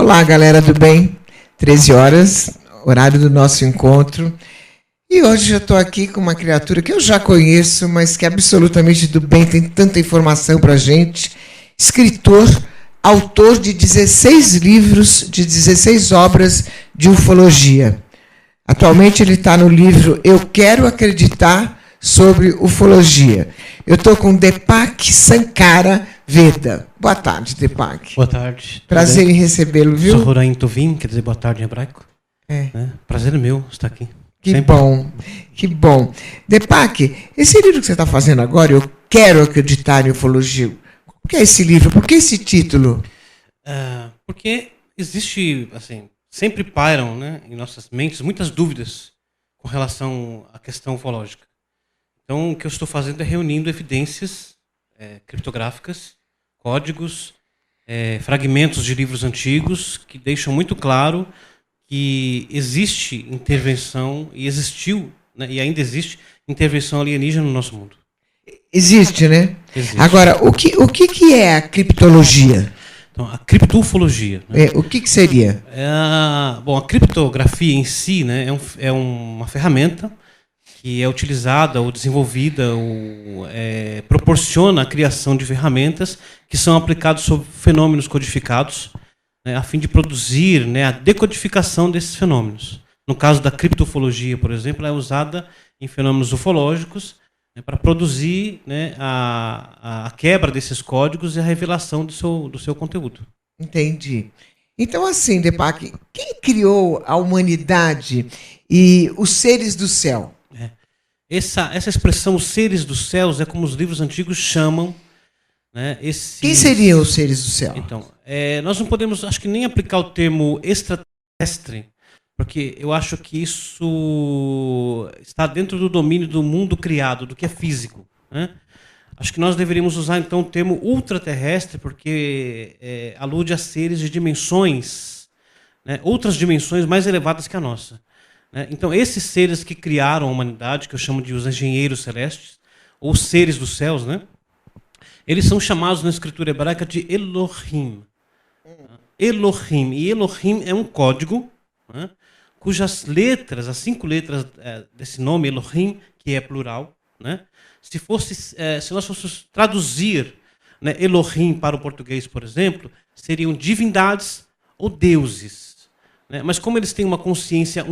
Olá, galera do bem. 13 horas, horário do nosso encontro. E hoje eu estou aqui com uma criatura que eu já conheço, mas que é absolutamente do bem, tem tanta informação para a gente. Escritor, autor de 16 livros, de 16 obras de ufologia. Atualmente ele está no livro Eu Quero Acreditar sobre Ufologia. Eu estou com Deepak Sankara Veda. Boa tarde, Deepak. Boa tarde. Prazer em recebê-lo, viu? Sohoraim Tovim, quer dizer boa tarde em hebraico. Prazer é meu estar aqui. Que Sempre. bom, que bom. Deepak, esse livro que você está fazendo agora, Eu Quero Acreditar em Ufologia. Por que esse livro? Por que esse título? Porque existe, assim, sempre pairam, né, em nossas mentes muitas dúvidas com relação à questão ufológica. Então, o que eu estou fazendo é reunindo evidências criptográficas, códigos, fragmentos de livros antigos que deixam muito claro que existe intervenção, e existiu, né, e ainda existe intervenção alienígena no nosso mundo. Existe, né? Existe. Agora, o que é a criptologia? Então, a criptoufologia. Né? O que seria? Bom, a criptografia em si, né, é uma ferramenta que é utilizada ou desenvolvida ou proporciona a criação de ferramentas que são aplicadas sobre fenômenos codificados, né, a fim de produzir, né, a decodificação desses fenômenos. No caso da criptoufologia, por exemplo, ela é usada em fenômenos ufológicos, né, para produzir, né, a quebra desses códigos e a revelação do seu conteúdo. Entendi. Então, assim, Deepak, quem criou a humanidade e os seres do céu? Essa expressão, os seres dos céus, é como os livros antigos chamam, né, Quem seriam os seres do céu? Então, nós não podemos, acho que nem aplicar o termo extraterrestre, porque eu acho que isso está dentro do domínio do mundo criado, do que é físico, né? Acho que nós deveríamos usar, então, o termo ultraterrestre, porque alude a seres de dimensões, né, outras dimensões mais elevadas que a nossa. Então, esses seres que criaram a humanidade, que eu chamo de os engenheiros celestes, ou seres dos céus, né? Eles são chamados na escritura hebraica de Elohim. Elohim. E Elohim é um código, né, cujas letras, as 5 letras desse nome, Elohim, que é plural, né, se nós fôssemos traduzir, né, Elohim para o português, por exemplo, seriam divindades ou deuses. Né? Mas como eles têm uma consciência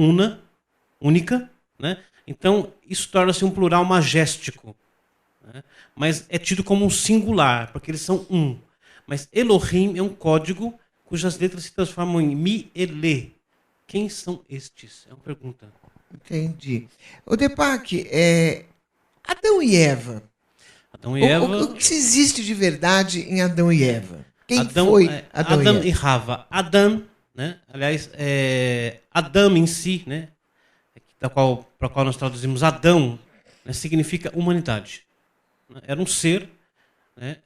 única, né, então isso torna-se um plural magéstico. Né? Mas é tido como um singular, porque eles são um. Mas Elohim é um código cujas letras se transformam em Mi-Ele. Quem são estes? É uma pergunta. Entendi. O Deepak, Adão e Eva. Adão e Eva. O que existe de verdade em Adão e Eva? Quem Adão, foi Adão e Rava? Adão, né? Aliás, Adão em si, né? Para qual nós traduzimos Adão, né, significa humanidade. Era um ser, né,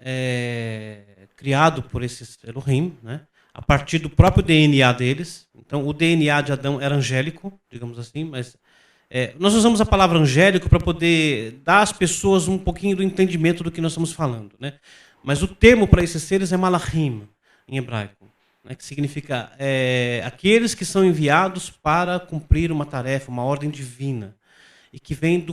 criado por esses Elohim, né, a partir do próprio DNA deles. Então, o DNA de Adão era angélico, digamos assim, mas nós usamos a palavra angélico para poder dar às pessoas um pouquinho do entendimento do que nós estamos falando. Né? Mas o termo para esses seres é malachim, em hebraico, né, que significa aqueles que são enviados para cumprir uma tarefa, uma ordem divina. E que vem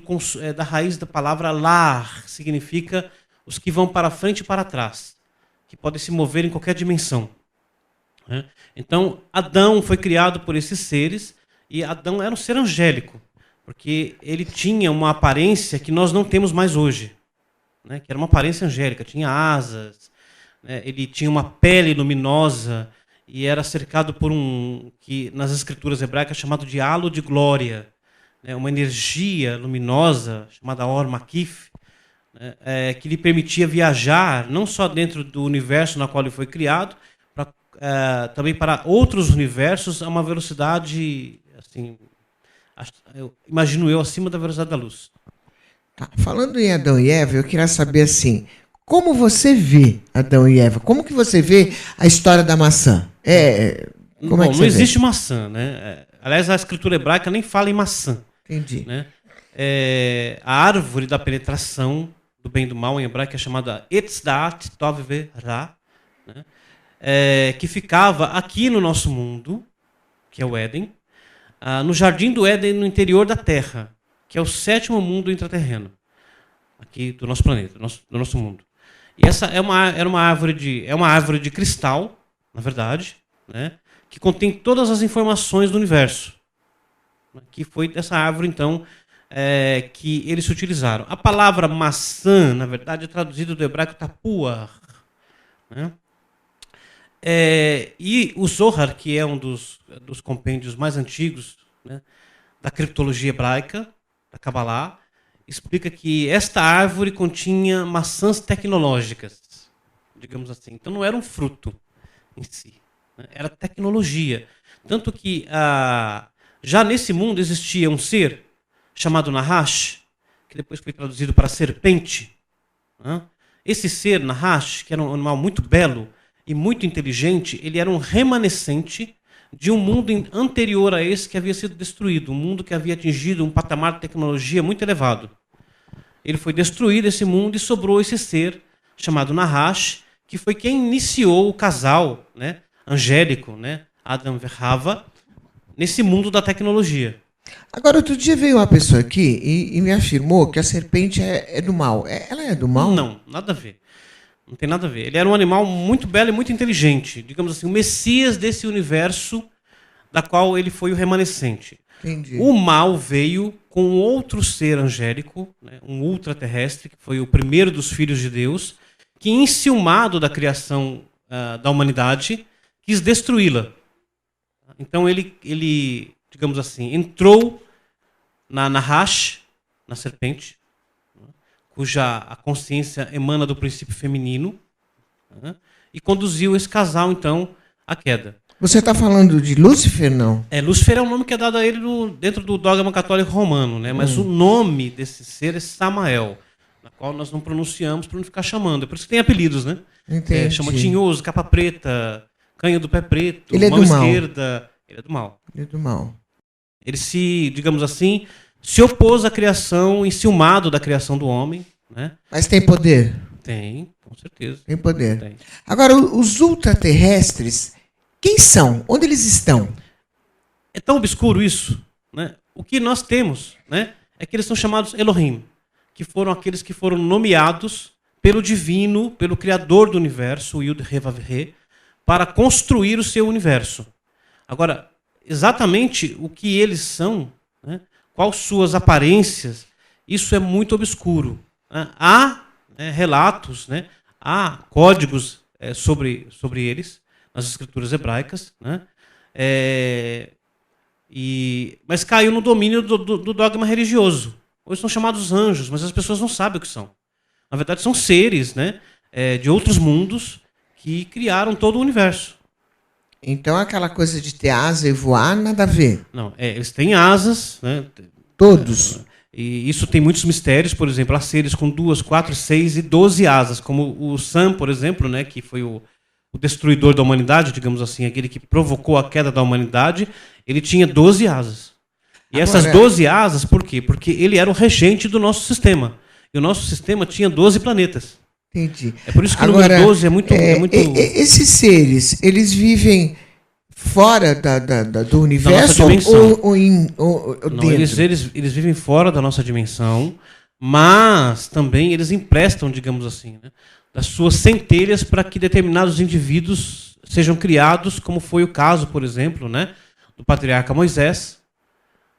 da raiz da palavra lar, que significa os que vão para frente e para trás, que podem se mover em qualquer dimensão. Né? Então, Adão foi criado por esses seres, e Adão era um ser angélico, porque ele tinha uma aparência que nós não temos mais hoje, né? Que era uma aparência angélica, tinha asas, né? Ele tinha uma pele luminosa, e era cercado por que nas escrituras hebraicas é chamado de halo de glória, uma energia luminosa chamada Or Makif, que lhe permitia viajar não só dentro do universo na qual ele foi criado, também para outros universos a uma velocidade, assim, imagino eu, acima da velocidade da luz. Tá. Falando em Adão e Eva, eu queria saber assim, como você vê Adão e Eva? Como que você vê a história da maçã? Como é que não existe maçã, né? Aliás, a escritura hebraica nem fala em maçã. Entendi. Né? A árvore da penetração do bem e do mal em hebraico é chamada Etz Da'at Tov Ve'Ra, né? que ficava aqui no nosso mundo, que é o Éden, no Jardim do Éden, no interior da Terra, que é o 7º mundo intraterreno, aqui do nosso planeta, do nosso mundo. E essa era uma árvore de cristal, na verdade, né, que contém todas as informações do universo. Que foi dessa árvore, então, que eles se utilizaram. A palavra maçã, na verdade, é traduzida do hebraico tapuar. Né? E o Zohar, que é um dos compêndios mais antigos, né, da criptologia hebraica, da Kabbalah, explica que esta árvore continha maçãs tecnológicas, digamos assim. Então não era um fruto em si, né, era tecnologia. Tanto que já nesse mundo existia um ser chamado Nahash, que depois foi traduzido para serpente. Né? Esse ser, Nahash, que era um animal muito belo e muito inteligente, ele era um remanescente de um mundo anterior a esse que havia sido destruído, um mundo que havia atingido um patamar de tecnologia muito elevado. Ele foi destruído, esse mundo, e sobrou esse ser chamado Nahash, que foi quem iniciou o casal, né, angélico, né, Adam e Hava, nesse mundo da tecnologia. Agora, outro dia veio uma pessoa aqui e me afirmou que a serpente é do mal. Ela é do mal? Não, nada a ver. Não tem nada a ver. Ele era um animal muito belo e muito inteligente. Digamos assim, o Messias desse universo da qual ele foi o remanescente. Entendi. O mal veio com outro ser angélico, né, um ultraterrestre, que foi o primeiro dos filhos de Deus, que, enciumado da criação da humanidade, quis destruí-la. Então ele, digamos assim, entrou na Nahash, na serpente, cuja a consciência emana do princípio feminino, né, e conduziu esse casal, então, à queda. Você está falando de Lúcifer, não? Lúcifer é um nome que é dado a ele dentro do dogma católico romano, né? Mas o nome desse ser é Samael, na qual nós não pronunciamos para não ficar chamando. É por isso que tem apelidos, né? Entendi. Chama Tinhoso, Capa Preta, Canha do Pé Preto, ele Mão é do mal. Esquerda. Ele é do mal. Ele é do mal. Ele se, digamos assim, se opôs à criação, enciumado da criação do homem, né? Mas tem poder? Tem, com certeza. Tem poder. Tem. Agora, os ultraterrestres, quem são? Onde eles estão? É tão obscuro isso, né? O que nós temos, né, é que eles são chamados Elohim, que foram aqueles que foram nomeados pelo divino, pelo criador do universo, o Yud He Vav He, para construir o seu universo. Agora, exatamente o que eles são, né, quais suas aparências, isso é muito obscuro. Né? Há relatos, né, há códigos sobre eles, nas escrituras hebraicas, né? Mas caiu no domínio do dogma religioso. Hoje são chamados anjos, mas as pessoas não sabem o que são. Na verdade, são seres, né, de outros mundos que criaram todo o universo. Então, aquela coisa de ter asa e voar, nada a ver. Não, eles têm asas, né? Todos. E isso tem muitos mistérios. Por exemplo, há seres com 2, 4, 6 e 12 asas, como o Sam, por exemplo, né, que foi o destruidor da humanidade, digamos assim, aquele que provocou a queda da humanidade. Ele tinha 12 asas. E essas 12 asas, por quê? Porque ele era o regente do nosso sistema. E o nosso sistema tinha 12 planetas. Entendi. É por isso que o número 12 é muito... Esses seres, eles vivem fora do universo ou não, dentro? Eles vivem fora da nossa dimensão, mas também eles emprestam, digamos assim, né, das suas centelhas para que determinados indivíduos sejam criados, como foi o caso, por exemplo, né, do patriarca Moisés,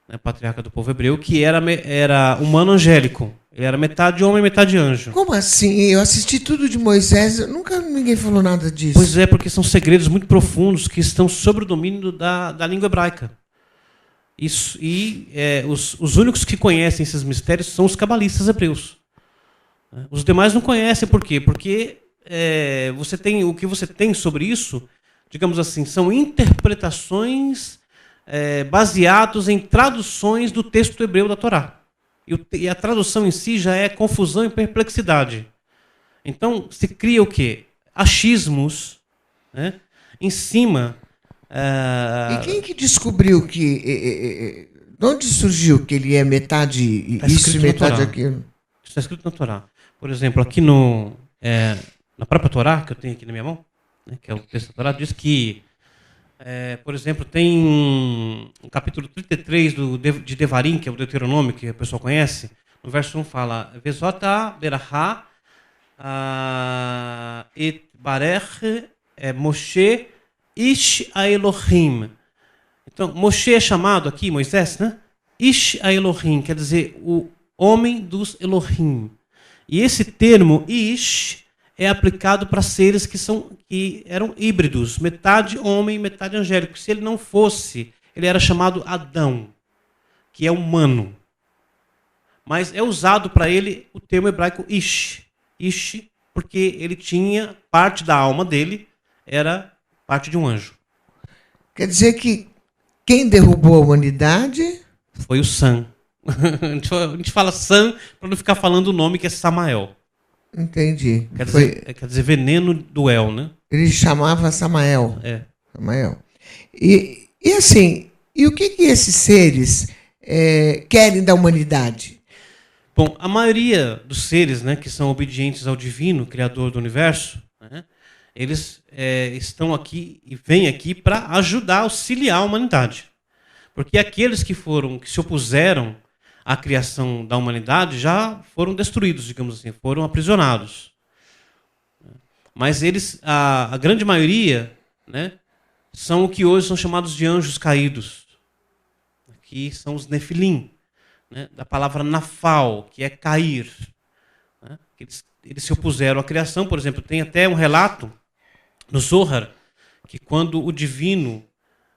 né, patriarca do povo hebreu, que era humano angélico. Ele era metade homem, metade anjo. Como assim? Eu assisti tudo de Moisés, nunca ninguém falou nada disso. Pois é, porque são segredos muito profundos que estão sob o domínio da língua hebraica. Isso, os únicos que conhecem esses mistérios são os cabalistas hebreus. Os demais não conhecem. Por quê? Porque o que você tem sobre isso, digamos assim, são interpretações baseados em traduções do texto hebreu da Torá. E a tradução em si já é confusão e perplexidade. Então, se cria o quê? Achismos, né, em cima... E quem que descobriu que... de onde surgiu que ele é metade isso e metade aquilo? Isso está escrito na Torá. Por exemplo, aqui na própria Torá, que eu tenho aqui na minha mão, né, que é o texto da Torá, diz que, por exemplo, tem um capítulo 33 de Devarim, que é o Deuteronômio, que o pessoal conhece, no verso 1 fala, Vezota berachá et barech Moshe ish ha-Elohim. Então, Moshe é chamado aqui, Moisés, né? Ish ha-Elohim, quer dizer, o homem dos Elohim. E esse termo, Ish, é aplicado para seres que eram híbridos, metade homem, metade angélico. Se ele não fosse, ele era chamado Adão, que é humano. Mas é usado para ele o termo hebraico Ish. Ish, porque ele tinha parte da alma dele, era parte de um anjo. Quer dizer que quem derrubou a humanidade foi o Sam. A gente fala Sam para não ficar falando o nome, que é Samael. Entendi. Quer dizer veneno do El, né? Ele chamava Samael. É. Samael. E assim, e o que esses seres querem da humanidade? Bom, a maioria dos seres, né, que são obedientes ao divino, criador do universo, né, eles estão aqui e vêm aqui para ajudar, auxiliar a humanidade. Porque aqueles que se opuseram à criação da humanidade já foram destruídos, digamos assim, foram aprisionados. Mas eles, a grande maioria, né, são o que hoje são chamados de anjos caídos, que são os Nefilim, né, da palavra nafal, que é cair. Né, eles se opuseram à criação. Por exemplo, tem até um relato no Zohar que quando o divino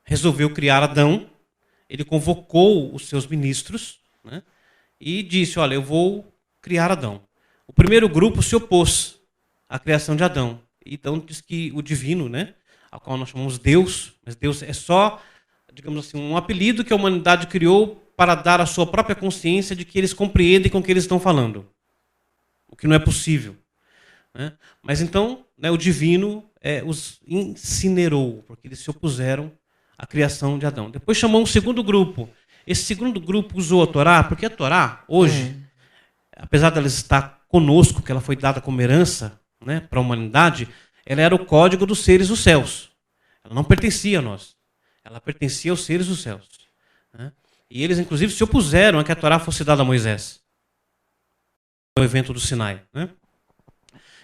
resolveu criar Adão, ele convocou os seus ministros, né, e disse, olha, eu vou criar Adão. O primeiro grupo se opôs à criação de Adão. Então diz que o divino, né, ao qual nós chamamos Deus, mas Deus é só, digamos assim, um apelido que a humanidade criou para dar a sua própria consciência de que eles compreendem com o que eles estão falando. O que não é possível. Né? Mas então, né, o divino os incinerou, porque eles se opuseram à criação de Adão. Depois chamou um segundo grupo. Esse segundo grupo usou a Torá, porque a Torá, hoje, apesar dela estar conosco, que ela foi dada como herança, né, para a humanidade, ela era o código dos seres dos céus. Ela não pertencia a nós. Ela pertencia aos seres dos céus. Né? E eles, inclusive, se opuseram a que a Torá fosse dada a Moisés. No evento do Sinai. Né?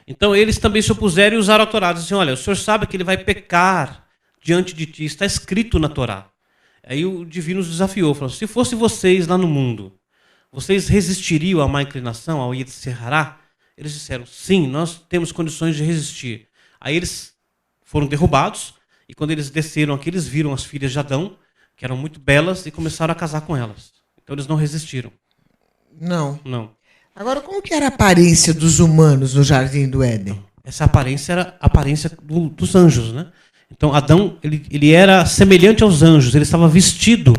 Então, eles também se opuseram e usaram a Torá. Dizem, olha, o senhor sabe que ele vai pecar diante de ti. Está escrito na Torá. Aí o divino os desafiou. Falou, se fosse vocês lá no mundo, vocês resistiriam à má inclinação, ao Yetzer Hará? Eles disseram, sim, nós temos condições de resistir. Aí eles foram derrubados. E quando eles desceram aqui, eles viram as filhas de Adão, que eram muito belas, e começaram a casar com elas. Então eles não resistiram. Não. Não. Agora, como que era a aparência dos humanos no Jardim do Éden? Essa aparência era a aparência dos anjos, né? Então Adão, ele era semelhante aos anjos, ele estava vestido,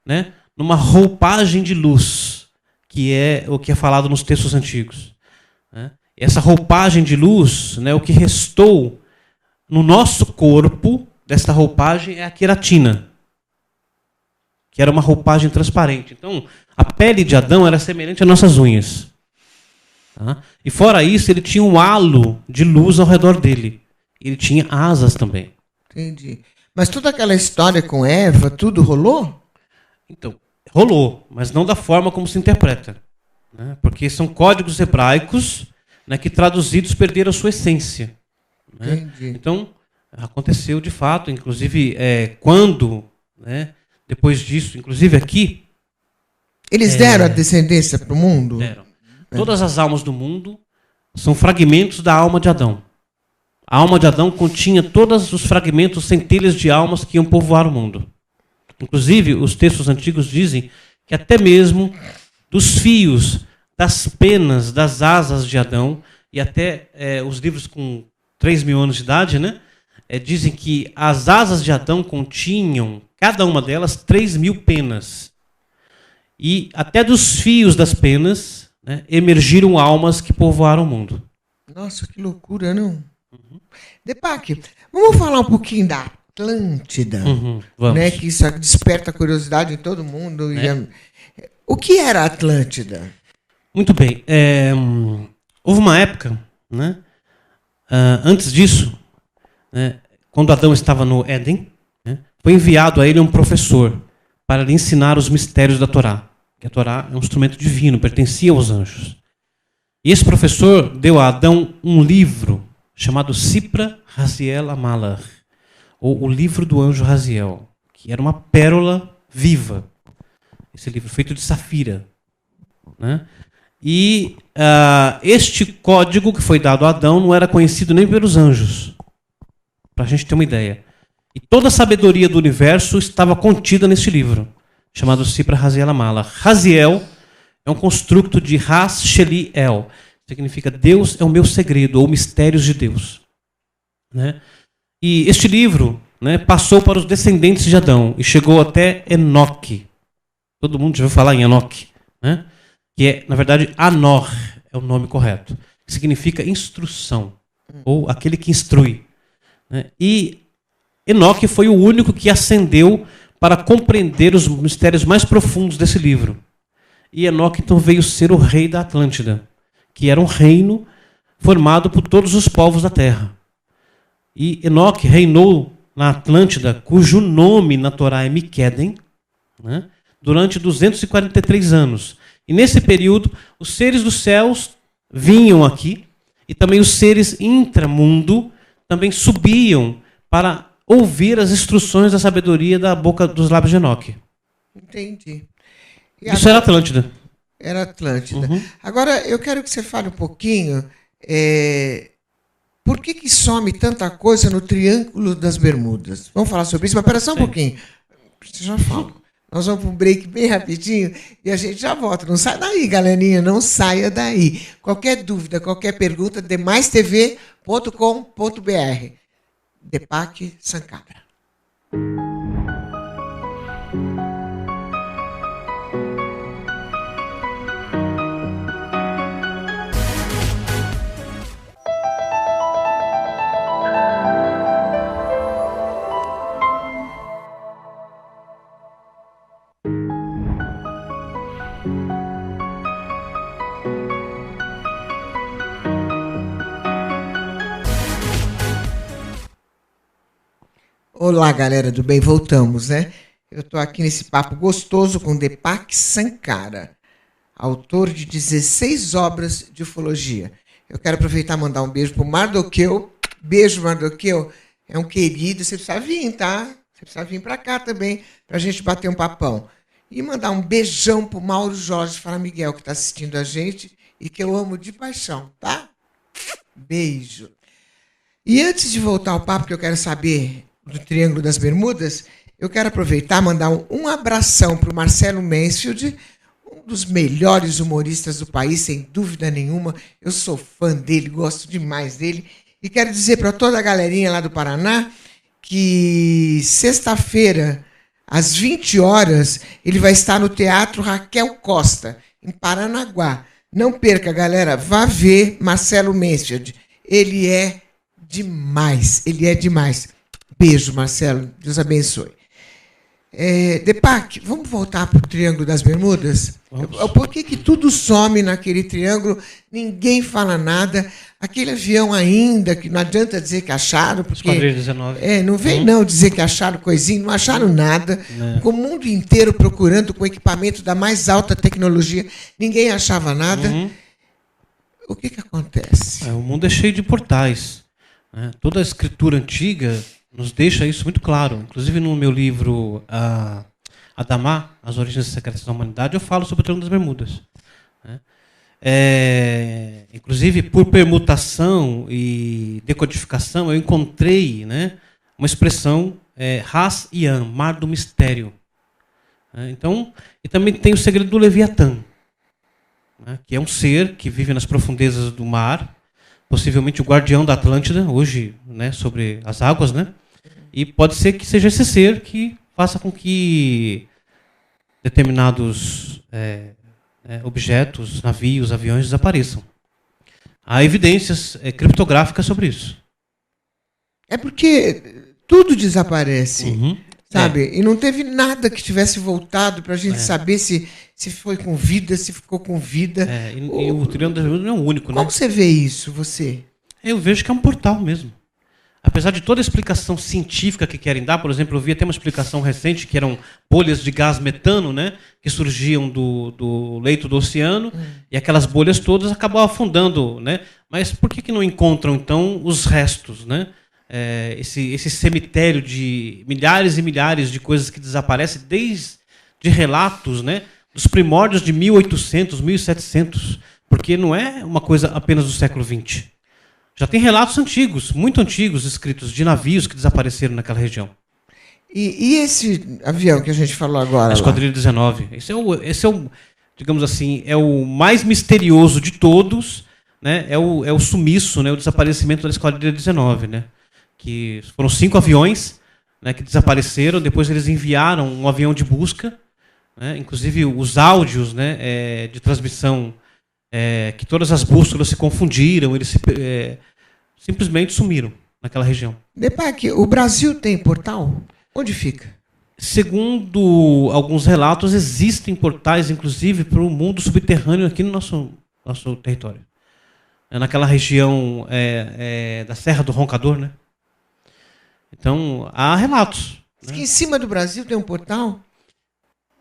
né, numa roupagem de luz, que é o que é falado nos textos antigos. Né? Essa roupagem de luz, né, o que restou no nosso corpo desta roupagem é a queratina, que era uma roupagem transparente. Então, a pele de Adão era semelhante às nossas unhas. Tá? E fora isso, ele tinha um halo de luz ao redor dele. Ele tinha asas também. Entendi. Mas toda aquela história com Eva, tudo rolou? Então, rolou, mas não da forma como se interpreta. Né? Porque são códigos hebraicos, né, que traduzidos perderam a sua essência. Né? Então, aconteceu de fato, inclusive, quando, né, depois disso, inclusive aqui... Eles deram a descendência para o mundo? Deram. Todas as almas do mundo são fragmentos da alma de Adão. A alma de Adão continha todos os fragmentos, centelhas de almas que iam povoar o mundo. Inclusive, os textos antigos dizem que até mesmo dos fios, das penas, das asas de Adão, e até os livros com 3.000 anos de idade, né, dizem que as asas de Adão continham, cada uma delas, 3.000 penas. E até dos fios das penas, né, emergiram almas que povoaram o mundo. Nossa, que loucura, não? Deepak, vamos falar um pouquinho da Atlântida, vamos. Né, que isso desperta a curiosidade em todo mundo. O que era a Atlântida? Muito bem. Houve uma época, né, antes disso, né, quando Adão estava no Éden, né, foi enviado a ele um professor para lhe ensinar os mistérios da Torá. Que a Torá é um instrumento divino, pertencia aos anjos. E esse professor deu a Adão um livro chamado Sipra Raziel Amalach, ou o livro do anjo Raziel, que era uma pérola viva. Esse livro feito de safira, né? E este código que foi dado a Adão não era conhecido nem pelos anjos, para a gente ter uma ideia. E toda a sabedoria do universo estava contida neste livro, chamado Sipra Raziel Amalach. Raziel é um construto de Ras Sheli El, significa Deus é o meu segredo, ou mistérios de Deus, né? E este livro, né, passou para os descendentes de Adão e chegou até Enoque. Todo mundo já ouviu falar em Enoque, né? Que é, na verdade, Anor é o nome correto, que significa instrução, ou aquele que instrui, né? E Enoque foi o único que ascendeu para compreender os mistérios mais profundos desse livro. E Enoque então veio ser o rei da Atlântida, que era um reino formado por todos os povos da terra. E Enoque reinou na Atlântida, cujo nome na Torá é Miqueden, né, durante 243 anos. E nesse período, os seres dos céus vinham aqui, e também os seres intramundo também subiam para ouvir as instruções da sabedoria da boca dos lábios de Enoque. Entendi. Isso era Atlântida. Era Atlântida. Uhum. Agora, eu quero que você fale um pouquinho... por que some tanta coisa no Triângulo das Bermudas? Vamos falar sobre isso, mas espera só um pouquinho. Você já fala. Nós vamos para um break bem rapidinho e a gente já volta. Não sai daí, galerinha, não saia daí. Qualquer dúvida, qualquer pergunta, demaistv.com.br. Deepak Sankara. Olá, galera do bem, voltamos, né? Eu estou aqui nesse papo gostoso com Deepak Sankara, autor de 16 obras de ufologia. Eu quero aproveitar e mandar um beijo para o Mardoqueu. Beijo, Mardoqueu. É um querido, você precisa vir, tá? Você precisa vir para cá também, para a gente bater um papão. E mandar um beijão para o Mauro Jorge Fala Miguel, que está assistindo a gente e que eu amo de paixão, tá? Beijo. E antes de voltar ao papo, que eu quero saber... do Triângulo das Bermudas, eu quero aproveitar e mandar um abração para o Marcelo Mansfield, um dos melhores humoristas do país, sem dúvida nenhuma. Eu sou fã dele, gosto demais dele. E quero dizer para toda a galerinha lá do Paraná que sexta-feira, às 20 horas, ele vai estar no Teatro Raquel Costa, em Paranaguá. Não perca, galera, vá ver Marcelo Mansfield. Ele é demais, ele é demais. Beijo, Marcelo. Deus abençoe. Deepak, vamos voltar para o Triângulo das Bermudas? Por que tudo some naquele triângulo? Ninguém fala nada. Aquele avião ainda, que não adianta dizer que acharam, porque... Esquadrilha 19. Não vem não dizer que acharam coisinha, não acharam nada. Com o mundo inteiro procurando com equipamento da mais alta tecnologia, ninguém achava nada. O que acontece? O mundo é cheio de portais, né? Toda a escritura antiga nos deixa isso muito claro. Inclusive no meu livro Adamá, As Origens Secretas da Humanidade, eu falo sobre o Triângulo das Bermudas, né? Inclusive, por permutação e decodificação, eu encontrei, né, uma expressão Ras Yam, Mar do Mistério. Então, e também tem o segredo do Leviatã, né, que é um ser que vive nas profundezas do mar, possivelmente o guardião da Atlântida, hoje, né, sobre as águas, né? E pode ser que seja esse ser que faça com que determinados objetos, navios, aviões desapareçam. Há evidências criptográficas sobre isso. É porque tudo desaparece, sabe? E não teve nada que tivesse voltado para a gente saber se foi com vida, se ficou com vida. E o Triângulo das Bermudas não é o único, né? Como você vê isso, você? Eu vejo que é um portal mesmo. apesar de toda a explicação científica que querem dar, por exemplo, eu vi até uma explicação recente que eram bolhas de gás metano, né, que surgiam do leito do oceano, e aquelas bolhas todas acabavam afundando, né? Mas por que não encontram, então, os restos, né? Esse cemitério de milhares e milhares de coisas que desaparecem, desde relatos, né, dos primórdios de 1800, 1700, porque não é uma coisa apenas do século XX. Já tem relatos antigos, muito antigos, escritos de navios que desapareceram naquela região. E esse avião que a gente falou agora? A Esquadrilha 19. Esse é o, digamos assim, é o mais misterioso de todos, né? É o sumiço, né? O desaparecimento da Esquadrilha 19, né? Que foram 5 aviões, né, que desapareceram. Depois eles enviaram um avião de busca, né? Inclusive os áudios, né, de transmissão. Que todas as bússolas se confundiram, eles simplesmente sumiram naquela região. Depac, o Brasil tem portal? Onde fica? Segundo alguns relatos, existem portais, inclusive, para o mundo subterrâneo aqui no nosso território. Naquela região da Serra do Roncador, né? Então, há relatos. Diz que em cima do Brasil tem um portal?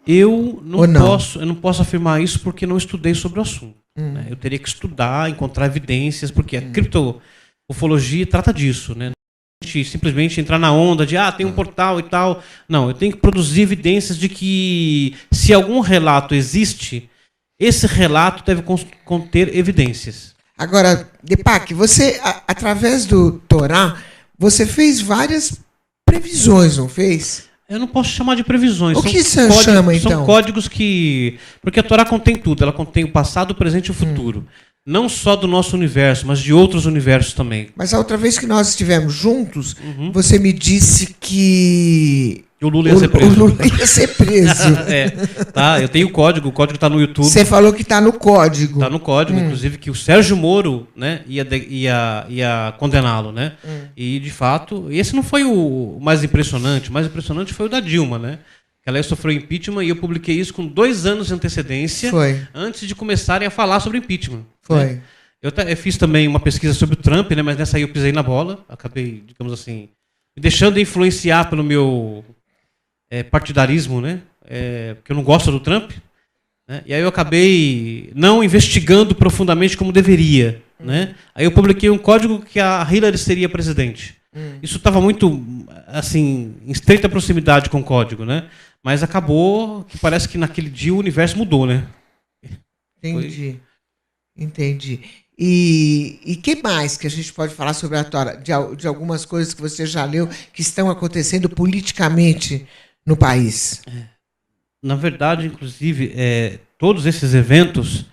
Eu não posso afirmar isso porque não estudei sobre o assunto. Né? Eu teria que estudar, encontrar evidências, porque a criptoufologia trata disso, né? A gente simplesmente entrar na onda de tem um portal e tal. Não, eu tenho que produzir evidências de que, se algum relato existe, esse relato deve conter evidências. Agora, Depac, você, através do Torá, você fez várias previsões, não fez? Eu não posso chamar de previsões. O que você chama, então? São códigos que... Porque a Torá contém tudo. Ela contém o passado, o presente e o futuro. Não só do nosso universo, mas de outros universos também. Mas a outra vez que nós estivemos juntos, você me disse que... O Lula ia ser preso. O Lula ia ser preso. Eu tenho o código está no YouTube. Você falou que está no código. Está no código, inclusive, que o Sérgio Moro, né, ia condená-lo, né? E, de fato, esse não foi o mais impressionante. O mais impressionante foi o da Dilma, né? Ela sofreu impeachment e eu publiquei isso com 2 anos de antecedência, antes de começarem a falar sobre impeachment. Foi. Né? Eu fiz também uma pesquisa sobre o Trump, né, mas nessa aí eu pisei na bola. Acabei, digamos assim, me deixando influenciar pelo meu partidarismo, né? Porque eu não gosto do Trump. Né? E aí eu acabei não investigando profundamente como deveria. Né? Aí eu publiquei um código que a Hillary seria presidente. Isso estava muito, assim, em estreita proximidade com o código, né? Mas acabou que parece que naquele dia o universo mudou, né? Entendi. E que mais que a gente pode falar sobre a Torá? De algumas coisas que você já leu que estão acontecendo politicamente no país? Na verdade, inclusive, todos esses eventos,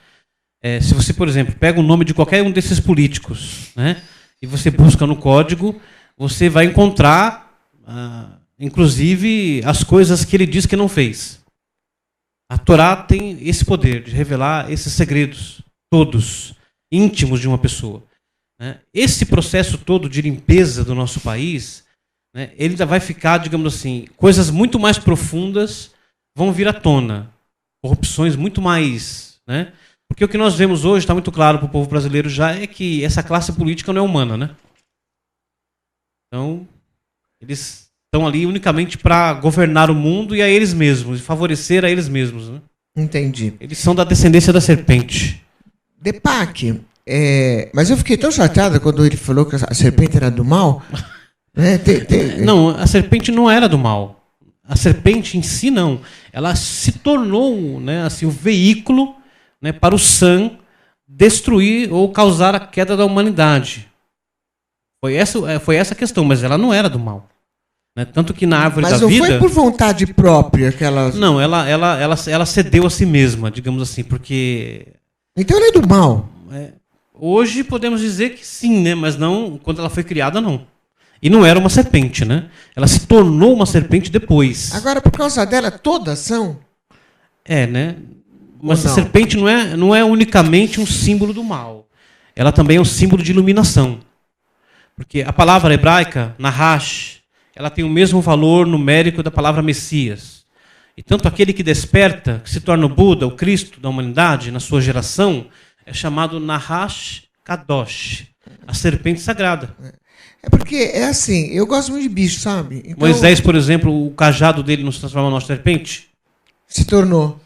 se você, por exemplo, pega o nome de qualquer um desses políticos, né, e você busca no código, você vai encontrar, inclusive, as coisas que ele diz que não fez. A Torá tem esse poder de revelar esses segredos, todos, íntimos de uma pessoa. Né? Esse processo todo de limpeza do nosso país, né, ele ainda vai ficar, digamos assim, coisas muito mais profundas vão vir à tona. Corrupções muito mais... Né? Porque o que nós vemos hoje, está muito claro para o povo brasileiro já, é que essa classe política não é humana. Né? Então, eles estão ali unicamente para governar o mundo e a eles mesmos, e favorecer a eles mesmos. Né? Entendi. Eles são da descendência da serpente. Depac, mas eu fiquei tão chateada quando ele falou que a serpente era do mal. Né? Não, a serpente não era do mal. A serpente em si, não. Ela se tornou, né, assim, o veículo, né, para o Sam destruir ou causar a queda da humanidade. Foi essa a questão, mas ela não era do mal. Né? Tanto que na árvore da vida... Mas não foi por vontade própria que ela... Não, ela cedeu a si mesma, digamos assim, porque... Então ela é do mal. Hoje podemos dizer que sim, né? Mas não quando ela foi criada, não. E não era uma serpente, né? Ela se tornou uma serpente depois. Agora, por causa dela, todas são? Né? Mas a serpente não é unicamente um símbolo do mal. Ela também é um símbolo de iluminação. Porque a palavra hebraica, Nahash, ela tem o mesmo valor numérico da palavra Messias. E tanto aquele que desperta, que se torna o Buda, o Cristo da humanidade, na sua geração, é chamado Nahash Kadosh, a serpente sagrada. É porque é assim, eu gosto muito de bicho, sabe? Então, Moisés, por exemplo, o cajado dele não se transforma numa serpente? se tornou.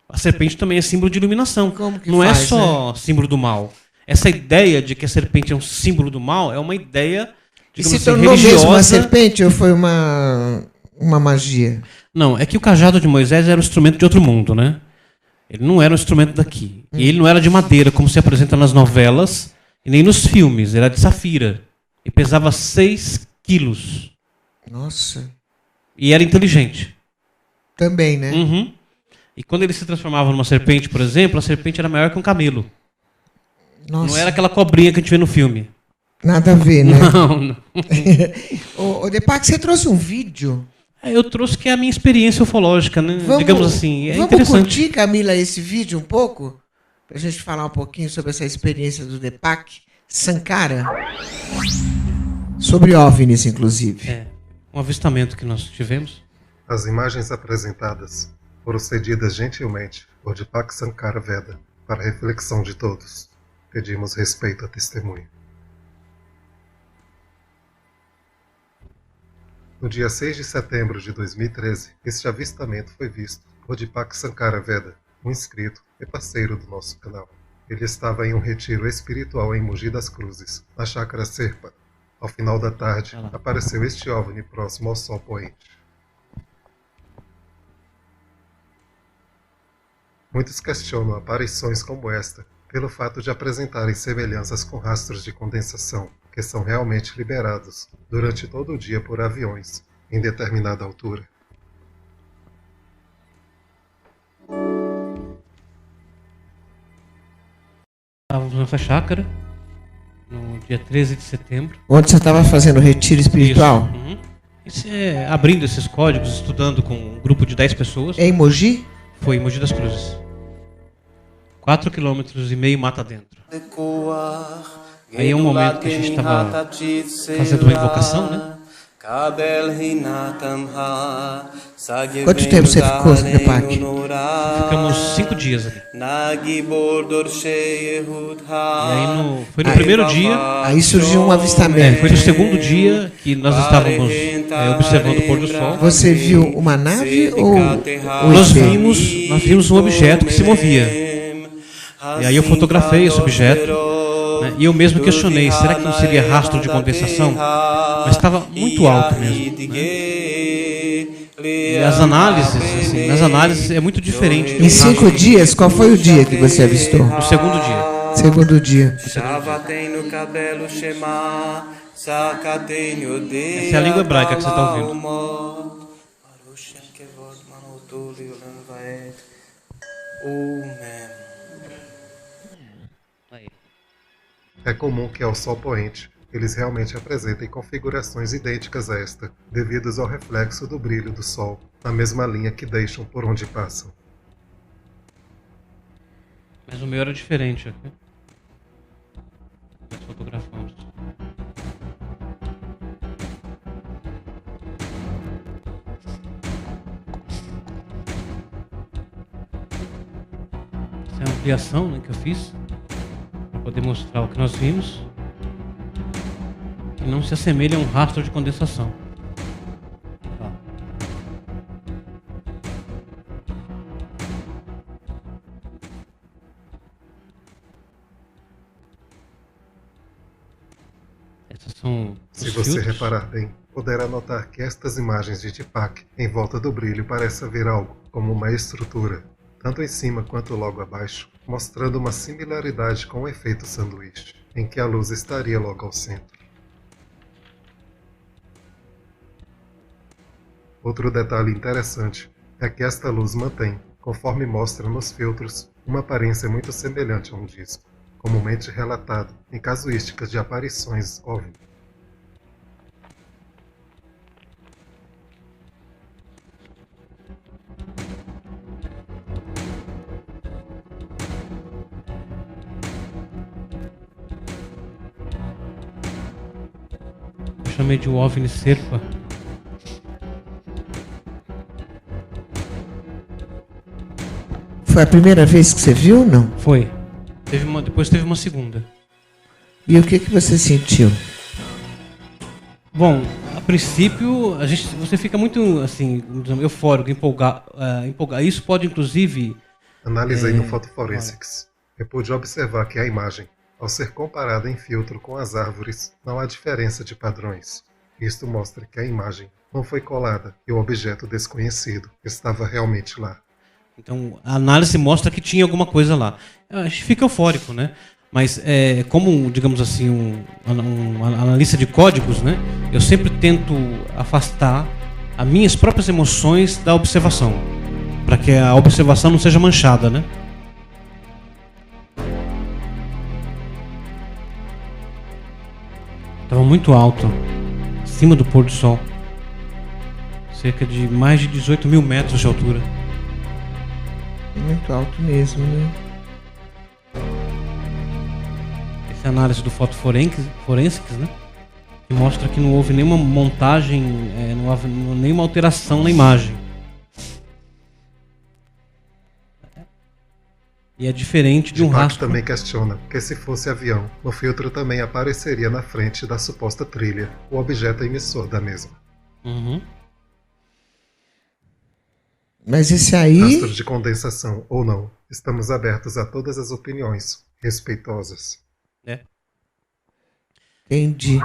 A serpente também é símbolo de iluminação. Como que não é faz, só símbolo do mal. Essa ideia de que a serpente é um símbolo do mal é uma ideia, E digamos se assim, tornou mesmo uma religiosa. serpente ou foi uma magia? Não, é que o cajado de Moisés era um instrumento de outro mundo, né? Ele não era um instrumento daqui. E ele não era de madeira, como se apresenta nas novelas e nem nos filmes. Ele era de safira. E pesava 6 quilos. Nossa. E era inteligente. Também, né? Uhum. E quando ele se transformava numa serpente, por exemplo, a serpente era maior que um camelo. Nossa. Não era aquela cobrinha que a gente vê no filme. Nada a ver, né? Não. Ô, Deepak, você trouxe um vídeo. Eu trouxe que é a minha experiência ufológica, né? Digamos assim. É vamos interessante. curtir, Camila, esse vídeo um pouco? Pra gente falar um pouquinho sobre essa experiência do Deepak Sankara. Sobre OVNIs, inclusive. É um avistamento que nós tivemos. As imagens apresentadas foram cedidas gentilmente por Deepak Sankara Veda para reflexão de todos. Pedimos respeito à testemunha. No dia 6 de setembro de 2013, este avistamento foi visto por Deepak Sankara Veda, um inscrito e parceiro do nosso canal. Ele estava em um retiro espiritual em Mogi das Cruzes, na chácara Serpa. Ao final da tarde, apareceu este OVNI próximo ao Sol Poente. Muitos questionam aparições como esta pelo fato de apresentarem semelhanças com rastros de condensação, que são realmente liberados durante todo o dia por aviões, em determinada altura. Estávamos nessa chácara, no dia 13 de setembro. Onde você estava fazendo retiro espiritual? Isso. Uhum. Abrindo esses códigos, estudando com um grupo de 10 pessoas. É em Mogi? Foi em Mogi das Cruzes. 4,5 km mata dentro. Aí é um momento que a gente estava fazendo uma invocação, né? Quanto tempo você ficou, Deepak? Ficamos 5 dias ali. E aí foi no primeiro dia. Aí surgiu um avistamento. Foi no segundo dia que nós estávamos observando o pôr do sol. Você viu uma nave ou Nós vimos um objeto que se movia. E aí eu fotografei esse objeto, né? E eu mesmo questionei, será que não seria rastro de condensação? Mas estava muito alto mesmo, né? E as análises, assim, nas análises é muito diferente. Em 5 dias, qual foi o dia que você avistou? No segundo dia. Segundo dia. Essa é a língua hebraica que você está ouvindo. É comum que ao Sol Poente eles realmente apresentem configurações idênticas a esta, devidos ao reflexo do brilho do Sol, na mesma linha que deixam por onde passam. Mas o meu era diferente. Nós fotografamos. Essa é a ampliação, né, que eu fiz para poder mostrar o que nós vimos, que não se assemelha a um rastro de condensação. Tá. Essas são Se os você filtros. reparar bem, poderá notar que estas imagens de Deepak em volta do brilho parece haver algo como uma estrutura, tanto em cima quanto logo abaixo, mostrando uma similaridade com o efeito sanduíche, em que a luz estaria logo ao centro. Outro detalhe interessante é que esta luz mantém, conforme mostra nos filtros, uma aparência muito semelhante a um disco, comumente relatado em casuísticas de aparições OVNI. Eu chamei de OVNI Serpa. Foi a primeira vez que você viu, não? Foi. Depois teve uma segunda. E o que você sentiu? Bom, a princípio, você fica muito assim, eufórico, empolgado. Isso pode, inclusive... Analisei no Photoforensics. Eu pude observar que a imagem, ao ser comparada em filtro com as árvores, não há diferença de padrões. Isto mostra que a imagem não foi colada e o objeto desconhecido estava realmente lá. Então, a análise mostra que tinha alguma coisa lá. A gente fica eufórico, né? Mas, como, digamos assim, um analista de códigos, né? Eu sempre tento afastar as minhas próprias emoções da observação, para que a observação não seja manchada, né? Estava muito alto, acima do pôr do sol. Cerca de mais de 18 mil metros de altura. Muito alto mesmo, né? Essa é a análise do Photoforensics, né? Que mostra que não houve nenhuma montagem, não houve nenhuma alteração na imagem. E é diferente de um rastro. também questiona que se fosse avião, o filtro também apareceria na frente da suposta trilha, o objeto emissor da mesma. Uhum. Mas esse aí... Rastros de condensação ou não, estamos abertos a todas as opiniões, respeitosas. Entendi.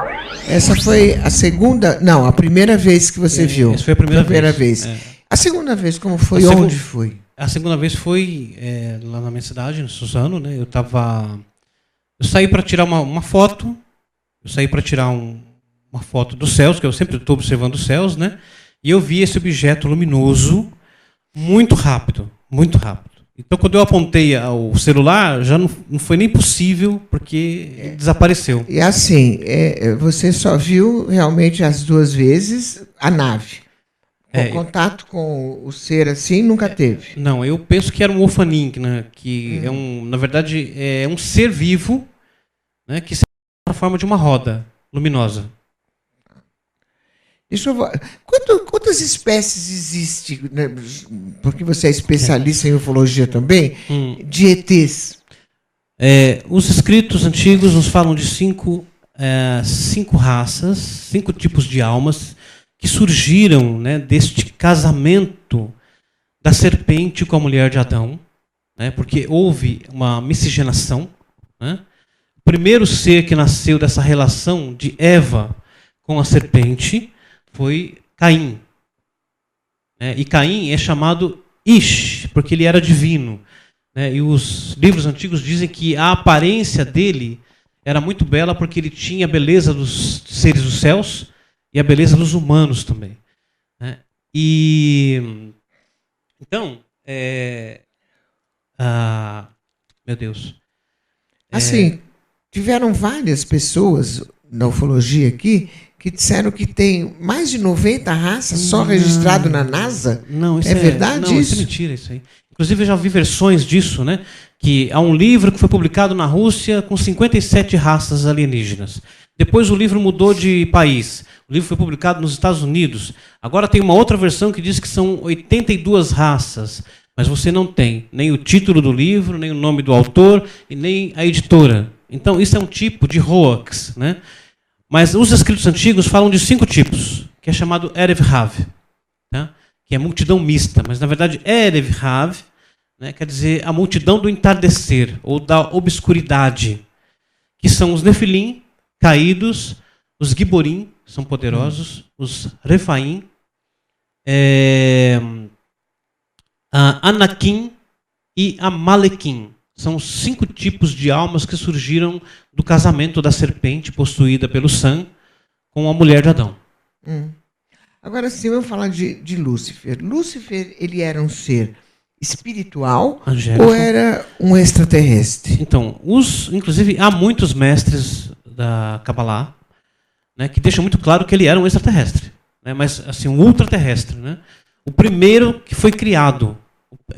Essa foi a segunda... Não, a primeira vez que você viu. Essa foi a primeira vez. A segunda vez, como foi? Onde foi? A segunda vez foi lá na minha cidade, no Suzano, né? Eu saí para tirar uma foto. Eu saí para tirar uma foto dos céus, que eu sempre estou observando os céus, né? E eu vi esse objeto luminoso muito rápido, muito rápido. Então, quando eu apontei o celular, já não foi nem possível, porque ele desapareceu. E assim, você só viu realmente as duas vezes a nave. O contato com o ser assim nunca teve. Não, eu penso que era um Ofanin, né? Que na verdade, é um ser vivo, né? Que se na forma de uma roda luminosa. Deixa eu ver. Quantas espécies existem, né, porque você é especialista em ufologia também, de ETs? Os escritos antigos nos falam de cinco raças, 5 tipos de almas que surgiram, né, deste casamento da serpente com a mulher de Adão, né, porque houve uma miscigenação. Né? O primeiro ser que nasceu dessa relação de Eva com a serpente foi Caim. E Caim é chamado Ish, porque ele era divino. E os livros antigos dizem que a aparência dele era muito bela porque ele tinha a beleza dos seres dos céus e a beleza dos humanos também. Então, meu Deus. Assim, tiveram várias pessoas na ufologia aqui que disseram que tem mais de 90 raças só registrado na NASA. Não, isso é verdade não, isso é mentira, isso aí. Inclusive, eu já vi versões disso, né? Que há um livro que foi publicado na Rússia com 57 raças alienígenas. Depois o livro mudou de país. O livro foi publicado nos Estados Unidos. Agora tem uma outra versão que diz que são 82 raças. Mas você não tem nem o título do livro, nem o nome do autor e nem a editora. Então, isso é um tipo de hoax, né? Mas os escritos antigos falam de 5 tipos, que é chamado Erev Rav, tá? Que é multidão mista. Mas, na verdade, Erev Rav, né, quer dizer a multidão do entardecer, ou da obscuridade, que são os Nefilim, caídos, os Giborim, são poderosos, os Refaim, Anakim e Amalekim. São 5 tipos de almas que surgiram do casamento da serpente possuída pelo Sam com a mulher de Adão. Agora sim, vamos falar de Lúcifer. Lúcifer, ele era um ser espiritual angélico, ou era um extraterrestre? Então, inclusive, há muitos mestres da Kabbalah, né, que deixam muito claro que ele era um extraterrestre. Né, mas, assim, um ultraterrestre. Né? O primeiro que foi criado,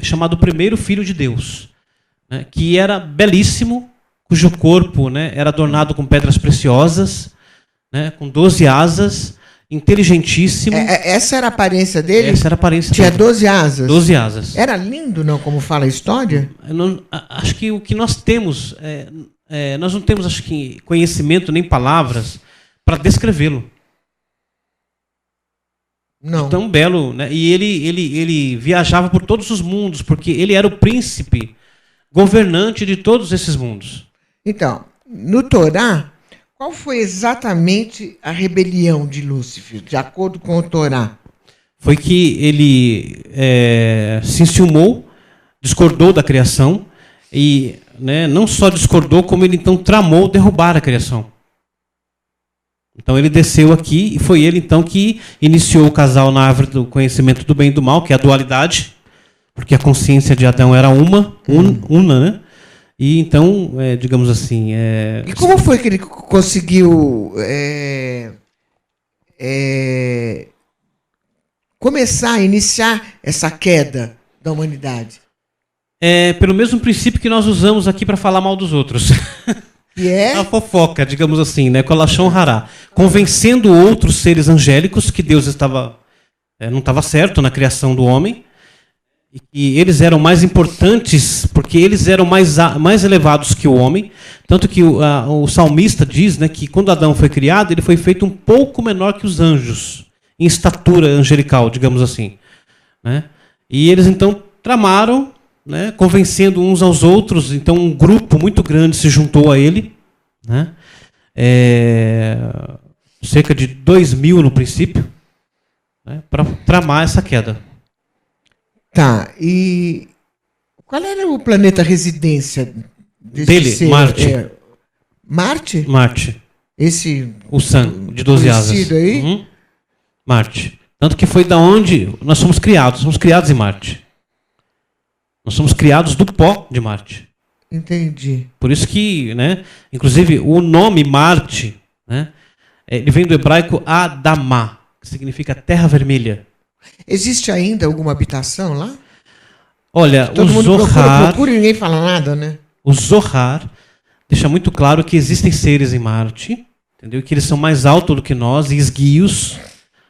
chamado primeiro filho de Deus, né, que era belíssimo, cujo corpo, né, era adornado com pedras preciosas, né, com 12 asas, inteligentíssimo. Essa era a aparência dele? Essa era a aparência Tinha dele. 12 asas? 12 asas. Era lindo, não, como fala a história? Acho que o que nós temos, nós não temos, acho que, conhecimento nem palavras para descrevê-lo. Não. Tão belo, né? E ele viajava por todos os mundos, porque ele era o príncipe governante de todos esses mundos. Então, no Torá, qual foi exatamente a rebelião de Lúcifer, de acordo com o Torá? Foi que ele se enciumou, discordou da criação, e, né, não só discordou, como ele então tramou derrubar a criação. Então ele desceu aqui, e foi ele então que iniciou o casal na árvore do conhecimento do bem e do mal, que é a dualidade, porque a consciência de Adão era una, né? E então, digamos assim... E como foi que ele conseguiu começar, iniciar essa queda da humanidade? Pelo mesmo princípio que nós usamos aqui para falar mal dos outros. E a fofoca, digamos assim, né? Com a Lashon Hará. Convencendo outros seres angélicos que Deus não estava certo na criação do homem, e que eles eram mais importantes porque eles eram mais elevados que o homem. Tanto que o salmista diz, né, que quando Adão foi criado, ele foi feito um pouco menor que os anjos, em estatura angelical, digamos assim, né? E eles então tramaram, né, convencendo uns aos outros. Então um grupo muito grande se juntou a ele, né? Cerca de 2.000 no princípio, né, para tramar essa queda. Tá, e qual era o planeta residência dele? Ser? Marte. Marte? Marte. O Sun, de 12 asas. Aí? Uhum. Marte. Tanto que foi da onde nós somos criados em Marte. Nós somos criados do pó de Marte. Entendi. Por isso que, né, inclusive, o nome Marte, né, ele vem do hebraico Adamá, que significa terra vermelha. Existe ainda alguma habitação lá? Olha, todo mundo procura e ninguém fala nada, né? O Zohar deixa muito claro que existem seres em Marte, entendeu? Que eles são mais altos do que nós, e esguios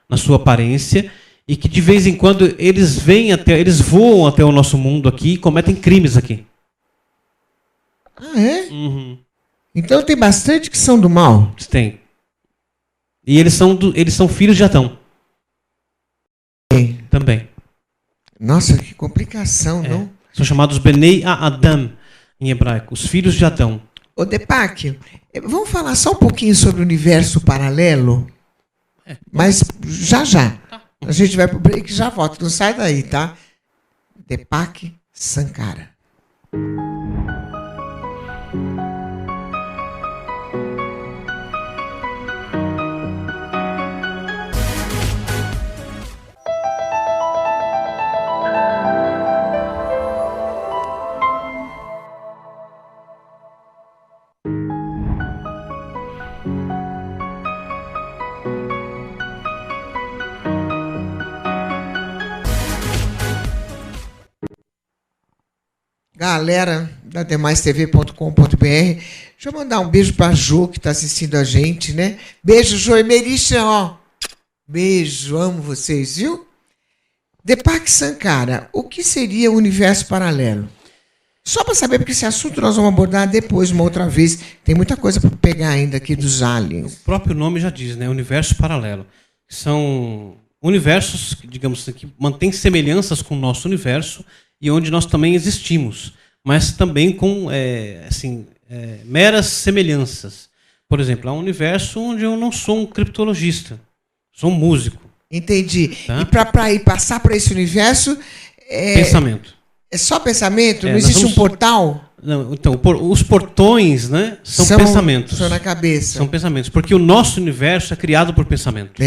na sua aparência, e que de vez em quando eles voam até o nosso mundo aqui e cometem crimes aqui. Ah, é? Uhum. Então tem bastante que são do mal. Tem. E eles são filhos de Adão. Também. Nossa, que complicação, não? São chamados Benei Adam, em hebraico, os filhos de Adão. Ô, Deepak, vamos falar só um pouquinho sobre o universo paralelo? Mas já. Tá. A gente vai pro break e já volta. Não sai daí, tá? Deepak Sankara. Galera da demaistv.com.br, deixa eu mandar um beijo para a Jo, que está assistindo a gente, né? Beijo, Jo e Merisha, ó. Beijo, amo vocês, viu? Deepak Sankara, o que seria o universo paralelo? Só para saber, porque esse assunto nós vamos abordar depois, uma outra vez. Tem muita coisa para pegar ainda aqui dos aliens. O próprio nome já diz, né? Universo paralelo. São universos, digamos assim, que mantêm semelhanças com o nosso universo e onde nós também existimos, mas também com meras semelhanças. Por exemplo, há um universo onde eu não sou um criptologista, sou um músico. Entendi. Tá? E para passar para esse universo... Pensamento. É só pensamento? Não existe um portal? Não, então, os portões, né, são pensamentos. São na cabeça. São pensamentos, porque o nosso universo é criado por pensamento.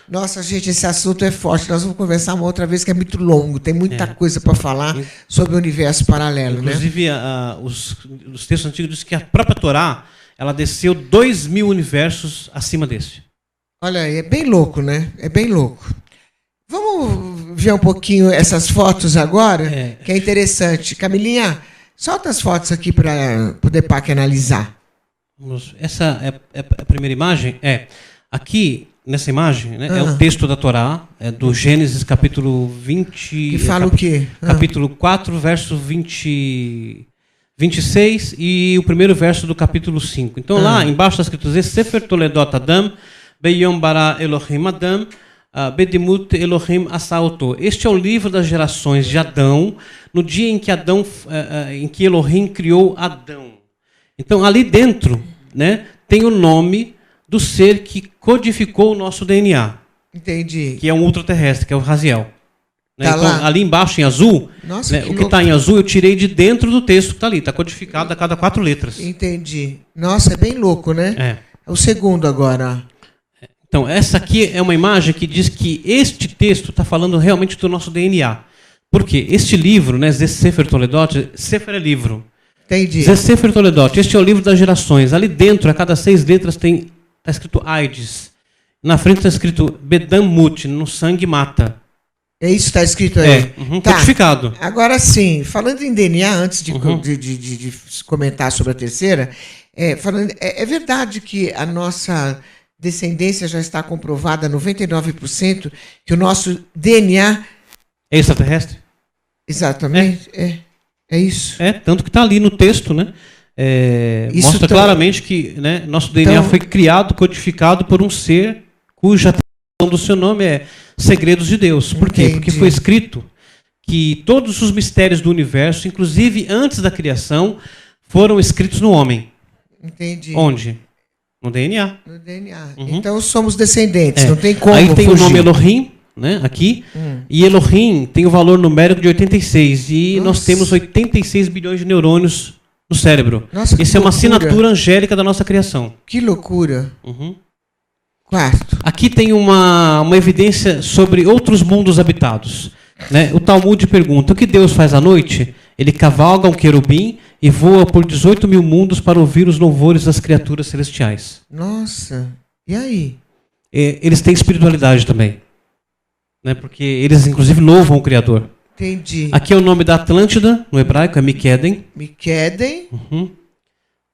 Nossa, gente, esse assunto é forte. Nós vamos conversar uma outra vez, que é muito longo. Tem muita coisa para falar sobre o universo paralelo. Inclusive, né? Os textos antigos dizem que a própria Torá, ela desceu 2.000 universos acima desse. Olha aí, é bem louco, né? É bem louco. Vamos ver um pouquinho essas fotos agora, que é interessante. Camilinha, solta as fotos aqui para o Deepak analisar. Essa é a primeira imagem? Aqui, nessa imagem, né, é o texto da Torá, é do Gênesis, capítulo 20... Que fala o quê? Capítulo 4, verso 26 e o primeiro verso do capítulo 5. Então lá, embaixo está escrito: Sefer Toledot Adam, Beyom bara Elohim Adam, Bedimut Elohim Asauto. Este é o livro das gerações de Adão, no dia em que Elohim criou Adão. Então, ali dentro, né, tem o nome do ser que codificou o nosso DNA. Entendi. Que é um ultraterrestre, que é o Raziel. Né? Tá Então, lá. ali embaixo, em azul, Nossa, né, que o que está em azul eu tirei de dentro do texto que está ali. Está codificado a cada 4 letras. Entendi. Nossa, é bem louco, né? É. O segundo agora. Então, essa aqui é uma imagem que diz que este texto está falando realmente do nosso DNA. Por quê? Este livro, né, Ze Sefer Toledot, Sefer é livro. Entendi. Ze Sefer Toledot, este é o livro das gerações. Ali dentro, a cada 6 letras, está escrito AIDS. Na frente está escrito Bedam Mut, no sangue mata. É isso que está escrito aí? Tá. Codificado. Agora sim, falando em DNA, antes de comentar sobre a terceira, é verdade que a nossa descendência já está comprovada 99%, que o nosso DNA... É extraterrestre? Exatamente, é isso. Tanto que está ali no texto, né? Mostra claramente que, né, nosso DNA foi criado, codificado por um ser cuja atribuição do seu nome é Segredos de Deus. Por quê? Porque foi escrito que todos os mistérios do universo, inclusive antes da criação, foram escritos no homem. Entendi. Onde? No DNA. No DNA. Então somos descendentes, não tem como Aí tem fugir. o nome Elohim, né, aqui, e Elohim tem o valor numérico de 86, e nós temos 86 bilhões de neurônios no cérebro. Nossa, isso é uma assinatura angélica da nossa criação. Que loucura. Quarto. Aqui tem uma evidência sobre outros mundos habitados. Né? O Talmud pergunta, o que Deus faz à noite? Ele cavalga um querubim e voa por 18 mil mundos para ouvir os louvores das criaturas celestiais. Nossa, e aí? Eles têm espiritualidade também. Né? Porque eles, inclusive, louvam o Criador. Entendi. Aqui é o nome da Atlântida, no hebraico, é Miqueden. Miqueden.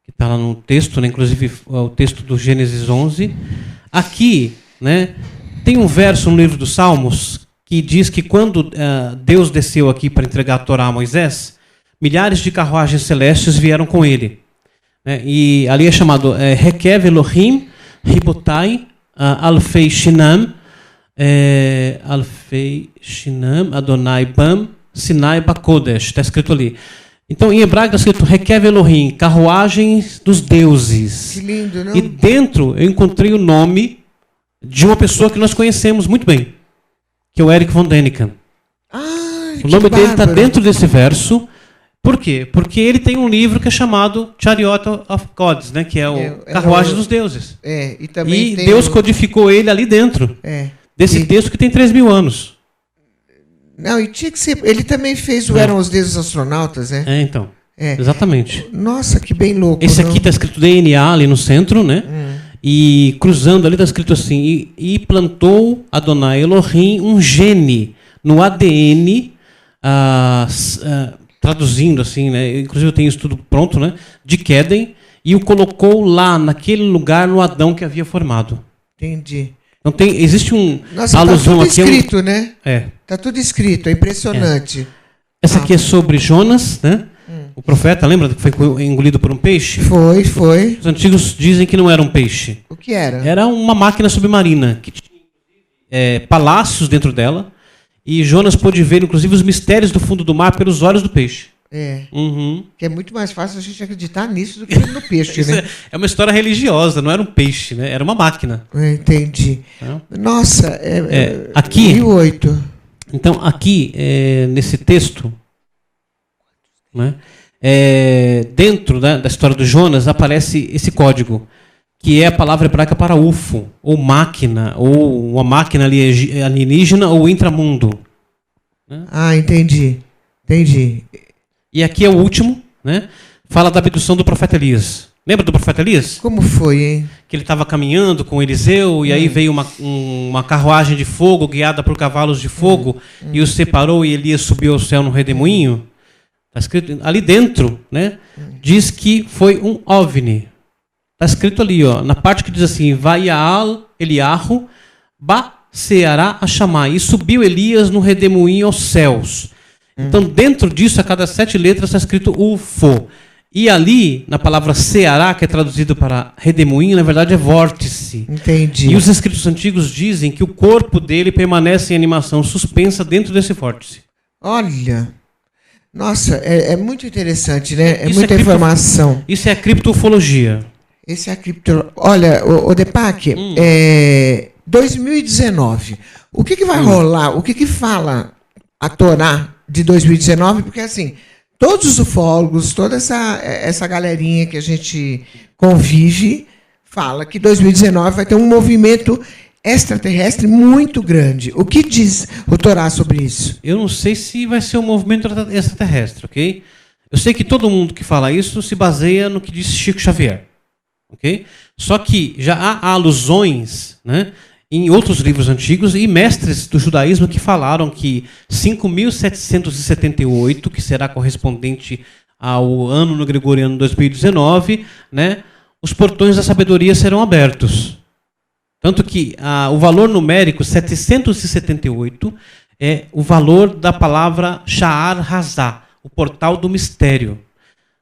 Que está lá no texto, né? Inclusive o texto do Gênesis 11. Aqui, né, tem um verso no livro dos Salmos que diz que quando Deus desceu aqui para entregar a Torá a Moisés, milhares de carruagens celestes vieram com ele. Né? E ali é chamado Rekev Elohim, Ribotai, Alfei Shinam, Adonai Bam, Sinai Bakodesh. Está escrito ali. Então, em hebraico está escrito Rekev Elohim, carruagens dos deuses. Que lindo, não? E dentro eu encontrei o nome de uma pessoa que nós conhecemos muito bem, que é o Eric von Däniken. O nome dele está dentro desse verso. Por quê? Porque ele tem um livro que é chamado Chariot of Gods, né? Que é o Carruagem dos Deuses. E também tem Deus codificou ele ali dentro desse texto que tem 3.000 anos. Não, e tinha que ser. Ele também fez o Eram os Deuses Astronautas, né? Então. Exatamente. Nossa, que bem louco. Esse aqui está escrito DNA ali no centro, né? E cruzando ali está escrito assim: e plantou Adonai Elohim um gene no ADN, traduzindo assim, né? Inclusive eu tenho isso tudo pronto, né? De Queden, e o colocou lá, naquele lugar, no Adão que havia formado. Entendi. Então existe Nossa, alusão tá tudo aqui. Escrito, né? Tá tudo escrito, é impressionante. Essa aqui é sobre Jonas, né? O profeta, lembra que foi engolido por um peixe? Foi. Os antigos dizem que não era um peixe. O que era? Era uma máquina submarina que tinha palácios dentro dela, e Jonas pôde ver, inclusive, os mistérios do fundo do mar pelos olhos do peixe. Que é muito mais fácil a gente acreditar nisso do que no peixe, né? É uma história religiosa, não era um peixe, né? Era uma máquina. Entendi. Nossa, aqui, 1008. Então, aqui, nesse texto, né, dentro da história do Jonas, aparece esse código, que é a palavra hebraica para UFO, ou máquina, ou uma máquina alienígena, ou intramundo. Né? Entendi. E aqui é o último, né? Fala da abdução do profeta Elias. Lembra do profeta Elias? Como foi, hein? Que ele estava caminhando com Eliseu, e aí veio uma carruagem de fogo guiada por cavalos de fogo, e os separou, e Elias subiu ao céu no redemoinho. Está escrito ali dentro, né? Diz que foi um OVNI. Está escrito ali, ó, na parte que diz assim: Vaial Eliahu Ba-Seará Ashamai. E subiu Elias no redemoinho aos céus. Então, dentro disso, a cada 7 letras está escrito UFO. E ali, na palavra Ceará, que é traduzido para redemoinho, na verdade é vórtice. Entendi. E os escritos antigos dizem que o corpo dele permanece em animação suspensa dentro desse vórtice. Olha, nossa, é muito interessante, né? É Isso muita informação. Isso é a criptofologia. Esse é a cripto... Olha, o Depac, 2019, o que vai rolar? O que fala a Torá de 2019? Porque, assim, todos os ufólogos, toda essa galerinha que a gente convive, fala que 2019 vai ter um movimento extraterrestre muito grande. O que diz o Torá sobre isso? Eu não sei se vai ser um movimento extraterrestre, ok? Eu sei que todo mundo que fala isso se baseia no que disse Chico Xavier, ok? Só que já há alusões, né, em outros livros antigos e mestres do judaísmo que falaram que 5.778, que será correspondente ao ano no gregoriano 2019, né, os portões da sabedoria serão abertos. Tanto que o valor numérico 778 é o valor da palavra Sha'ar Hazá, o portal do mistério.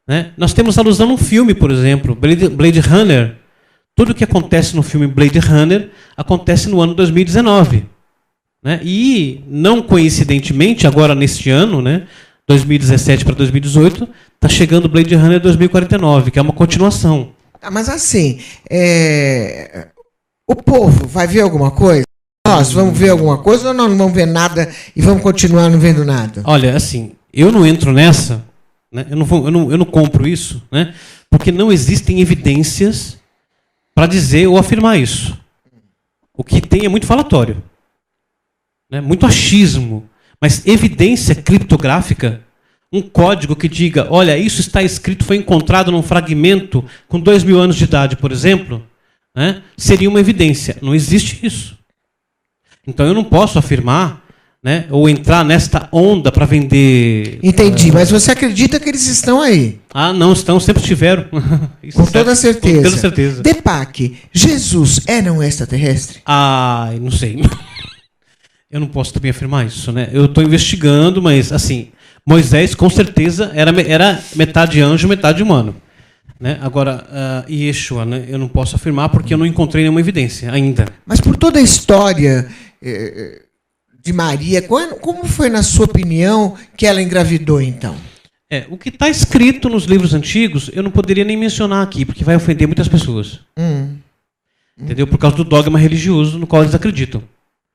Né? Nós temos alusão num filme, por exemplo, Blade Runner. Tudo o que acontece no filme Blade Runner acontece no ano 2019. Né? E, não coincidentemente, agora neste ano, né, 2017 para 2018, está chegando Blade Runner 2049, que é uma continuação. Mas assim, o povo vai ver alguma coisa? Nós vamos ver alguma coisa ou nós não vamos ver nada e vamos continuar não vendo nada? Olha, assim, eu não entro nessa, né, eu não compro isso, né, porque não existem evidências para dizer ou afirmar isso. O que tem é muito falatório, né, muito achismo, mas evidência criptográfica, um código que diga, olha, isso está escrito, foi encontrado num fragmento com 2000 anos de idade, por exemplo, né, seria uma evidência. Não existe isso. Então eu não posso afirmar, né, ou entrar nesta onda para vender... Entendi, mas você acredita que eles estão aí? Ah, não, estão, sempre estiveram. Com toda certeza. Com toda certeza. Depac, Jesus era um extraterrestre? Ah, não sei. Eu não posso também afirmar isso, né? Eu estou investigando, mas, assim, Moisés, com certeza, era metade anjo, metade humano. Né? Agora, Yeshua, né? Eu não posso afirmar porque eu não encontrei nenhuma evidência ainda. Mas por toda a história de Maria, como foi, na sua opinião, que ela engravidou, então? O que está escrito nos livros antigos, eu não poderia nem mencionar aqui, porque vai ofender muitas pessoas. Entendeu? Por causa do dogma religioso no qual eles acreditam.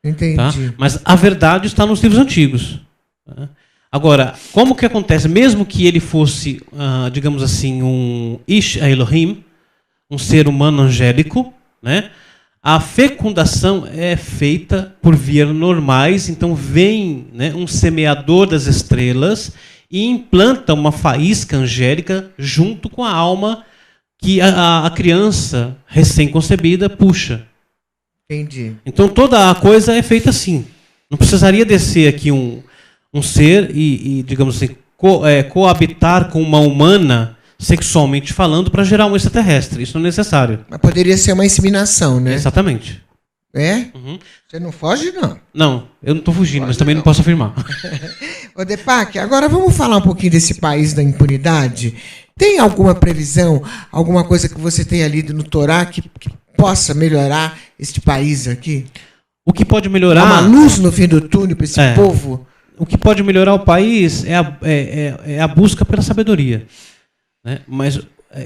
Entendi. Tá? Mas a verdade está nos livros antigos. Tá? Agora, como que acontece? Mesmo que ele fosse, digamos assim, um Ish Elohim, um ser humano angélico, né? A fecundação é feita por vias normais, então vem, né, um semeador das estrelas e implanta uma faísca angélica junto com a alma que a criança recém-concebida puxa. Entendi. Então toda a coisa é feita assim. Não precisaria descer aqui um ser e digamos assim, coabitar com uma humana sexualmente falando para gerar um extraterrestre. Isso não é necessário. Mas poderia ser uma inseminação, né? Exatamente. É? Uhum. Você não foge, não? Não, eu não estou fugindo, mas também não posso afirmar. Ô Depac, agora vamos falar um pouquinho desse país da impunidade. Tem alguma previsão, alguma coisa que você tenha lido no Torá que possa melhorar este país aqui? O que pode melhorar... Há uma luz no fim do túnel para esse povo? O que pode melhorar o país é a busca pela sabedoria. Né? Mas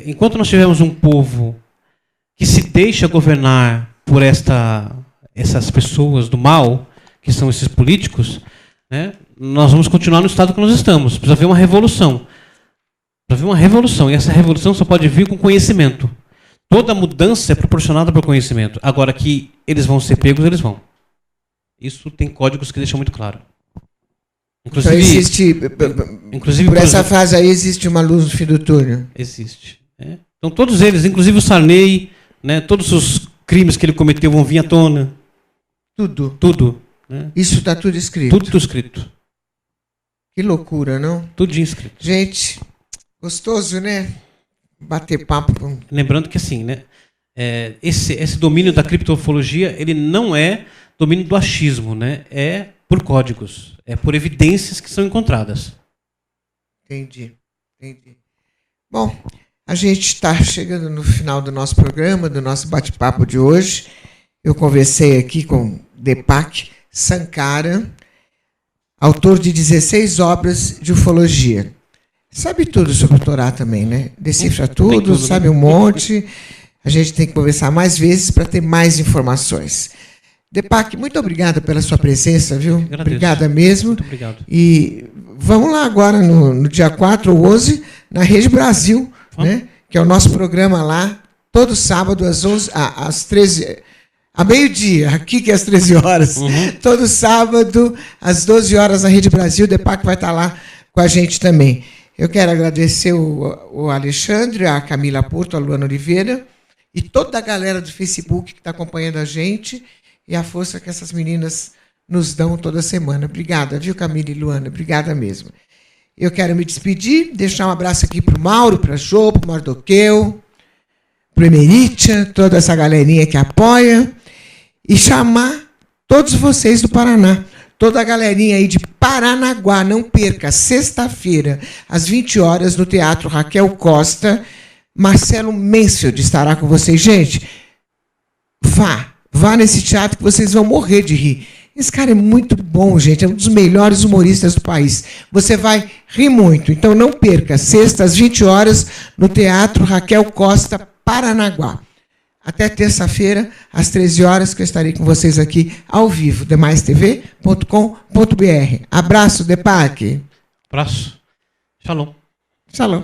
enquanto nós tivermos um povo que se deixa governar por essas pessoas do mal, que são esses políticos, né, nós vamos continuar no estado que nós estamos. Precisa haver uma revolução. Precisa haver uma revolução. E essa revolução só pode vir com conhecimento. Toda mudança é proporcionada por conhecimento. Agora que eles vão ser pegos, eles vão. Isso tem códigos que deixam muito claro. Inclusive, então existe, por essa frase aí, existe uma luz no fim do túnel? Existe. Então todos eles, inclusive o Sarney, né, todos os crimes que ele cometeu vão vir à tona. Tudo? Tudo. Né? Isso está tudo escrito? Tudo escrito. Que loucura, não? Tudinho escrito. Gente, gostoso, né? Bater papo com... Lembrando que assim, né, esse domínio da criptofologia, ele não é domínio do achismo, né? É por códigos, é por evidências que são encontradas. Entendi. Bom, a gente está chegando no final do nosso programa, do nosso bate-papo de hoje. Eu conversei aqui com Deepak Sankara, autor de 16 obras de ufologia. Sabe tudo sobre o Torá também, né? Decifra tudo, sabe um monte. A gente tem que conversar mais vezes para ter mais informações. Deepak, muito obrigada pela sua presença, viu? Agradeço. Obrigada mesmo. Muito obrigado. E vamos lá agora, no dia 4 ou 11, na Rede Brasil, né? Que é o nosso programa lá, todo sábado às 13 a meio-dia, aqui que é às 13 horas. Todo sábado, às 12 horas, na Rede Brasil, o Deepak vai estar lá com a gente também. Eu quero agradecer o Alexandre, a Camila Porto, a Luana Oliveira e toda a galera do Facebook que está acompanhando a gente e a força que essas meninas nos dão toda semana. Obrigada, viu, Camila e Luana? Obrigada mesmo. Eu quero me despedir, deixar um abraço aqui para o Mauro, para a Jo, para o Mardoqueu, para o Emeritia, toda essa galerinha que apoia, e chamar todos vocês do Paraná, toda a galerinha aí de Paranaguá, não perca, sexta-feira, às 20 horas, no Teatro Raquel Costa, Marcelo Mansfield estará com vocês. Gente, vá nesse teatro que vocês vão morrer de rir. Esse cara é muito bom, gente, é um dos melhores humoristas do país. Você vai rir muito, então não perca, sexta, às 20 horas, no Teatro Raquel Costa, Paranaguá. Até terça-feira, às 13 horas, que eu estarei com vocês aqui ao vivo, demaistv.com.br. Abraço, Deepak. Abraço. Shalom. Shalom.